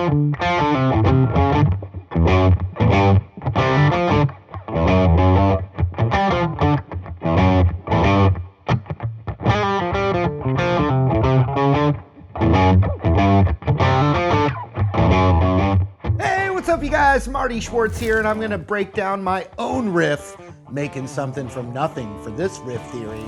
What's up, you guys? Marty Schwartz here, and I'm going to break down my own riff, making something from nothing for this riff theory.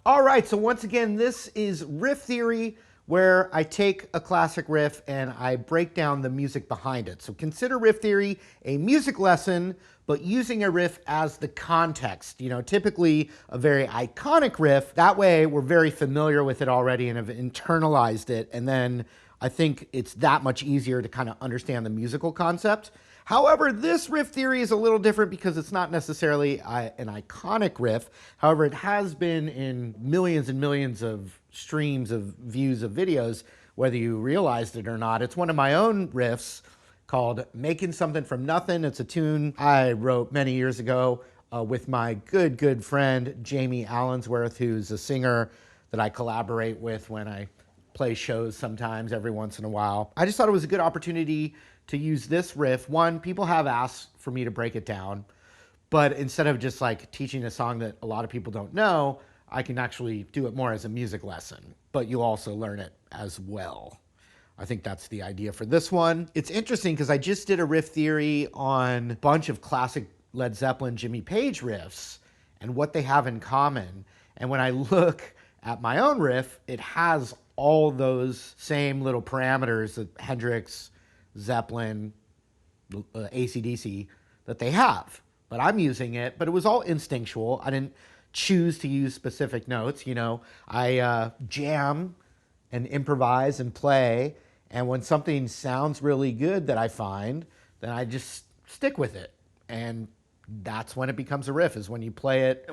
All right, so once again, this is riff theory, where I take a classic riff and I break down the music behind it. So consider riff theory a music lesson, but using a riff as the context. You know, typically a very iconic riff. That way we're very familiar with it already and have internalized it. And then I think it's that much easier to kind of understand the musical concept. However, this riff theory is a little different because it's not necessarily an iconic riff. However, it has been in millions and millions of streams of views of videos, whether you realized it or not. It's one of my own riffs called Making Something From Nothing. It's a tune I wrote many years ago with my good friend, Jamie Allensworth, who's a singer that I collaborate with when I play shows sometimes every once in a while. I just thought it was a good opportunity to use this riff. One, people have asked for me to break it down, but instead of just like teaching a song that a lot of people don't know, I can actually do it more as a music lesson, but you'll also learn it as well. I think that's the idea for this one. It's interesting because I just did a riff theory on a bunch of classic Led Zeppelin, Jimmy Page riffs and what they have in common. And when I look at my own riff, it has all those same little parameters that Hendrix, Zeppelin, AC/DC that they have. But I'm using it, but it was all instinctual. I didn't choose to use specific notes. You know, I jam and improvise and play, and when something sounds really good that I find, then I just stick with it. And that's when it becomes a riff, is when you play it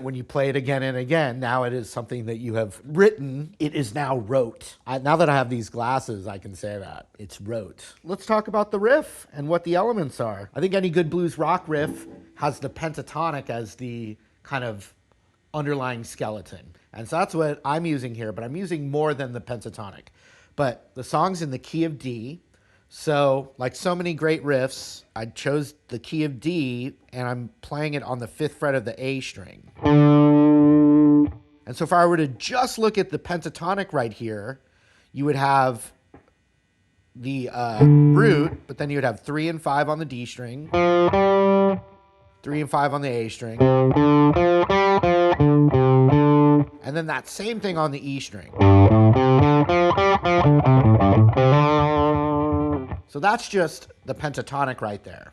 again and again. Now it is something that you have written. It is now rote. Now that I have these glasses, I can say that. It's rote. Let's talk about the riff and what the elements are. I think any good blues rock riff has the pentatonic as the kind of underlying skeleton. And so that's what I'm using here, but I'm using more than the pentatonic. But the song's in the key of D. So, like so many great riffs, I chose the key of D, and I'm playing it on the 5th fret of the A string. And so if I were to just look at the pentatonic right here, you would have the root, but then you would have 3 and 5 on the D string, 3 and 5 on the A string, and then that same thing on the E string. So that's just the pentatonic right there.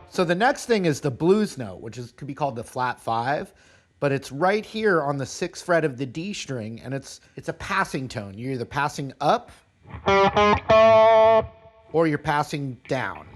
So the next thing is the blues note, which could be called the flat 5, but it's right here on the 6th fret of the D string, and it's a passing tone. You're either passing up or you're passing down.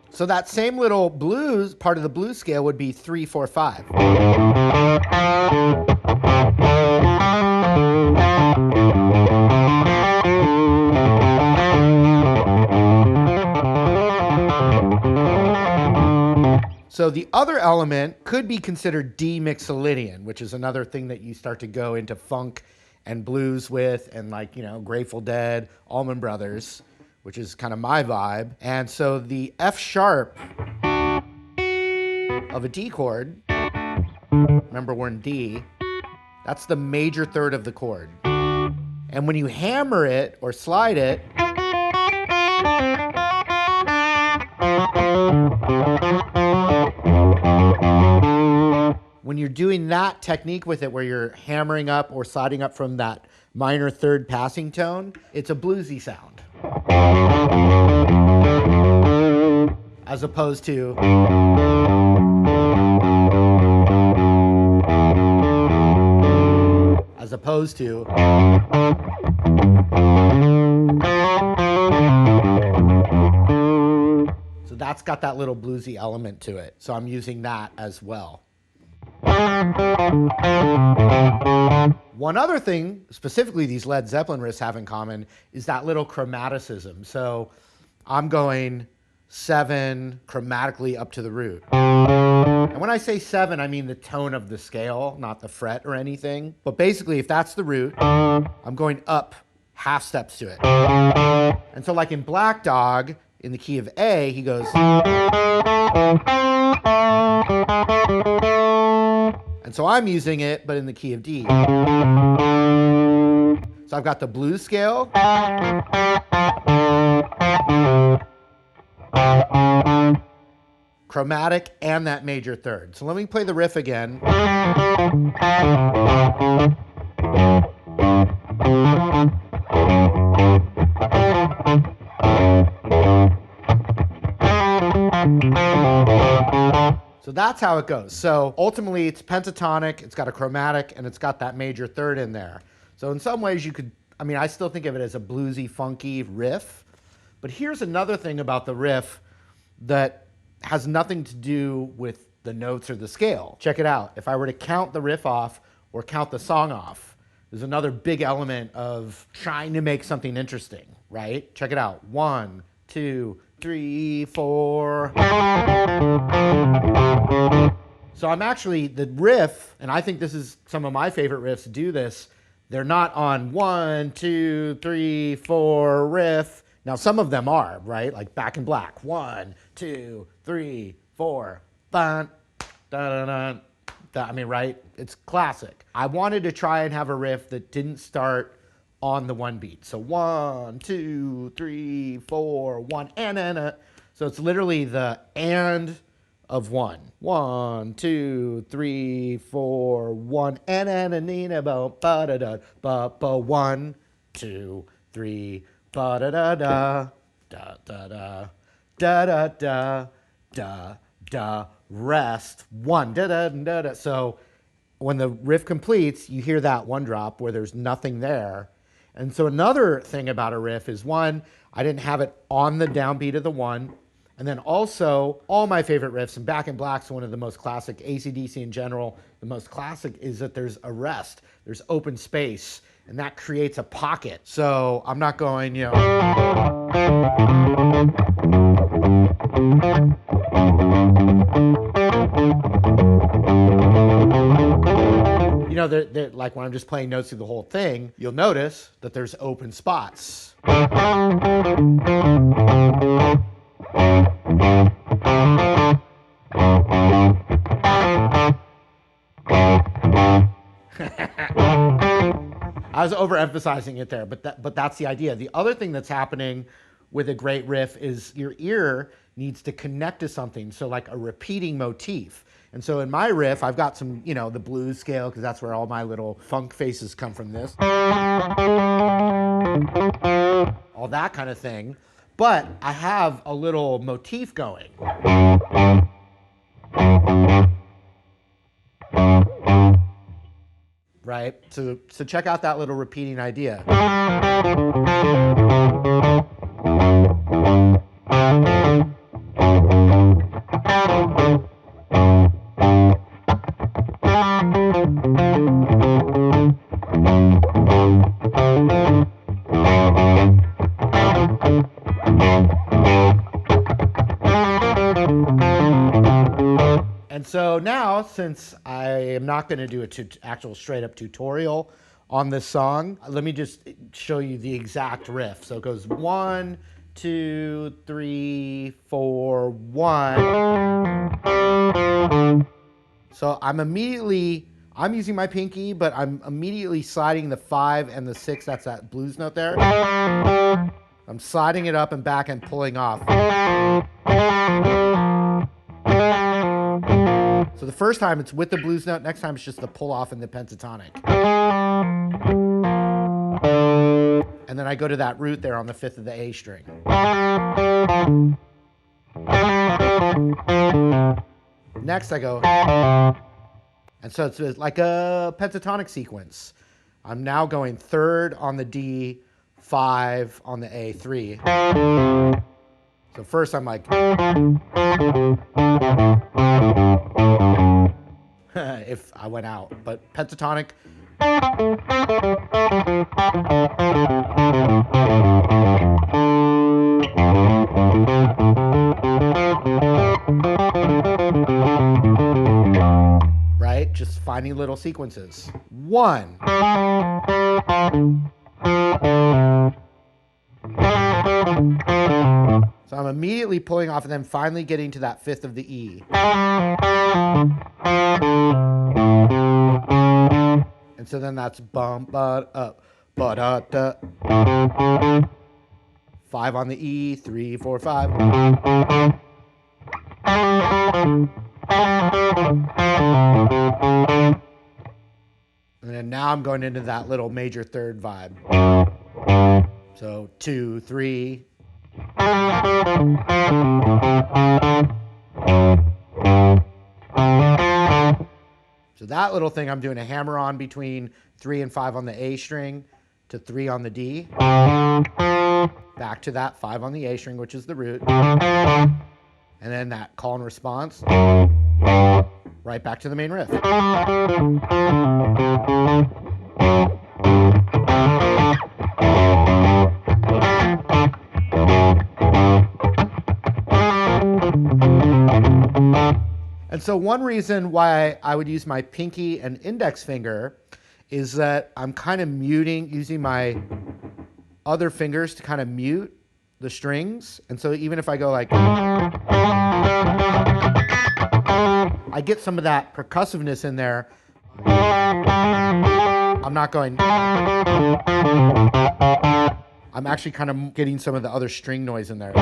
So that same little blues, part of the blues scale would be 3, 4, 5. So the other element could be considered D mixolydian, which is another thing that you start to go into funk and blues with, and like, you know, Grateful Dead, Allman Brothers, which is kind of my vibe. And so the F sharp of a D chord, remember we're in D, that's the major third of the chord. And when you hammer it or slide it, when you're doing that technique with it, where you're hammering up or sliding up from that minor third passing tone, it's a bluesy sound. As opposed to so that's got that little bluesy element to it. So I'm using that as well. One other thing, specifically these Led Zeppelin riffs have in common, is that little chromaticism. So I'm going 7 chromatically up to the root. And when I say 7, I mean the tone of the scale, not the fret or anything. But basically, if that's the root, I'm going up half steps to it. And so like in Black Dog, in the key of A, he goes. And so I'm using it, but in the key of D. So I've got the blues scale. Chromatic and that major third. So let me play the riff again. So that's how it goes. So ultimately it's pentatonic, it's got a chromatic, and it's got that major third in there. So in some ways you could, I mean, I still think of it as a bluesy, funky riff. But here's another thing about the riff that has nothing to do with the notes or the scale. Check it out. If I were to count the riff off or count the song off, there's another big element of trying to make something interesting, right? Check it out. 1, 2, 3, 4. So I'm actually, the riff, and I think this is some of my favorite riffs do this, they're not on 1, 2, 3, 4 riff. Now some of them are, right? Like Back in Black. 1, 2, 3, 4. Dun, dun, dun, dun. I mean, right? It's classic. I wanted to try and have a riff that didn't start on the one beat. So 1, 2, 3, 4, 1, and. So it's literally the and of 1. 1, 2, 3, 4, 1, and ba da da ba ba 1, 2, 3, ba da da da da da da da da da da da rest 1 da da da da. So when the riff completes, you hear that one drop where there's nothing there. And so another thing about a riff is, one, I didn't have it on the downbeat of the 1. And then also, all my favorite riffs, and Back in Black's one of the most classic, AC/DC in general, the most classic is that there's a rest, there's open space, and that creates a pocket. So I'm not going, you know, like when I'm just playing notes through the whole thing, you'll notice that there's open spots. I was overemphasizing it there, but that's the idea. The other thing that's happening with a great riff is your ear needs to connect to something, so like a repeating motif. And so in my riff, I've got some, you know, the blues scale, because that's where all my little funk faces come from this. All that kind of thing. But I have a little motif going. Right? So check out that little repeating idea. And so now, since I am not going to do an actual straight up tutorial on this song, let me just show you the exact riff. So it goes 1, 2, 3, 4, 1. So I'm using my pinky, but I'm immediately sliding the 5 and the 6, that's that blues note there. I'm sliding it up and back and pulling off. So the first time it's with the blues note, next time it's just the pull off and the pentatonic. And then I go to that root there on the 5th of the A string. Next I go, and so it's like a pentatonic sequence. I'm now going 3rd on the D, 5 on the A, 3. So first I'm like, if I went out, but pentatonic. Right? Just finding little sequences. 1. So I'm immediately pulling off and then finally getting to that 5th of the E. And so then that's bum, but up, but da. 5 on the E, 3, 4, 5. And then now I'm going into that little major 3rd vibe. So 2, 3. So that little thing I'm doing a hammer on between 3 and 5 on the A string to 3 on the D. Back to that 5 on the A string, which is the root. And then that call and response. Right back to the main riff. And so one reason why I would use my pinky and index finger is that I'm kind of using my other fingers to kind of mute the strings. And so even if I go like, I get some of that percussiveness in there. I'm not going, I'm actually kind of getting some of the other string noise in there.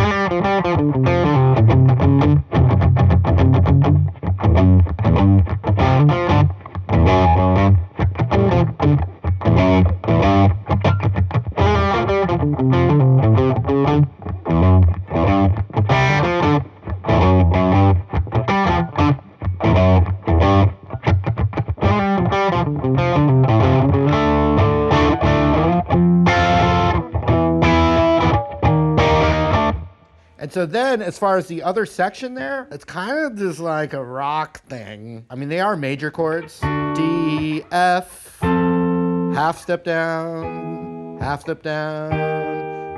And so then, as far as the other section there, it's kind of just like a rock thing. I mean, they are major chords. D, F, half step down, half step down.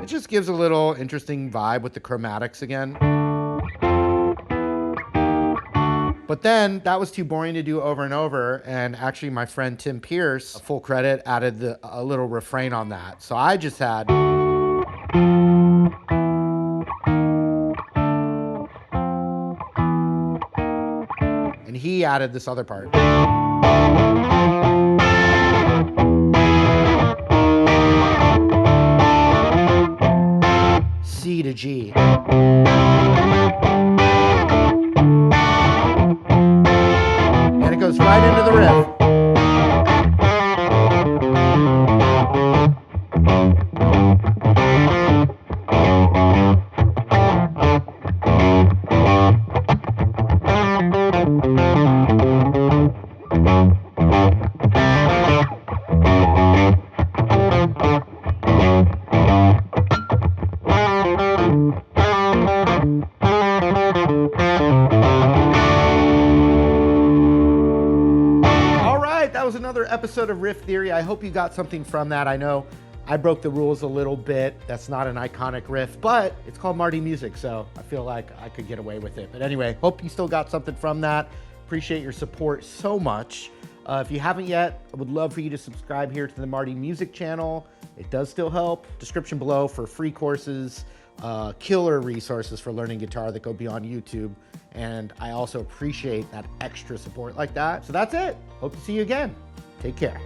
It just gives a little interesting vibe with the chromatics again. But then that was too boring to do over and over. And actually my friend Tim Pierce, full credit, added a little refrain on that. So I just had. And he added this other part. C to G. And it goes right into the riff. That was another episode of Riff Theory. I hope you got something from that. I know I broke the rules a little bit. That's not an iconic riff, but it's called Marty music, so I feel like I could get away with it. But anyway, hope you still got something from that. Appreciate your support so much. If you haven't yet, I would love for you to subscribe here to the Marty music channel. It does still help. Description below for free courses, killer resources for learning guitar that go beyond YouTube. And I also appreciate that extra support like that. So that's it. Hope to see you again. Take care.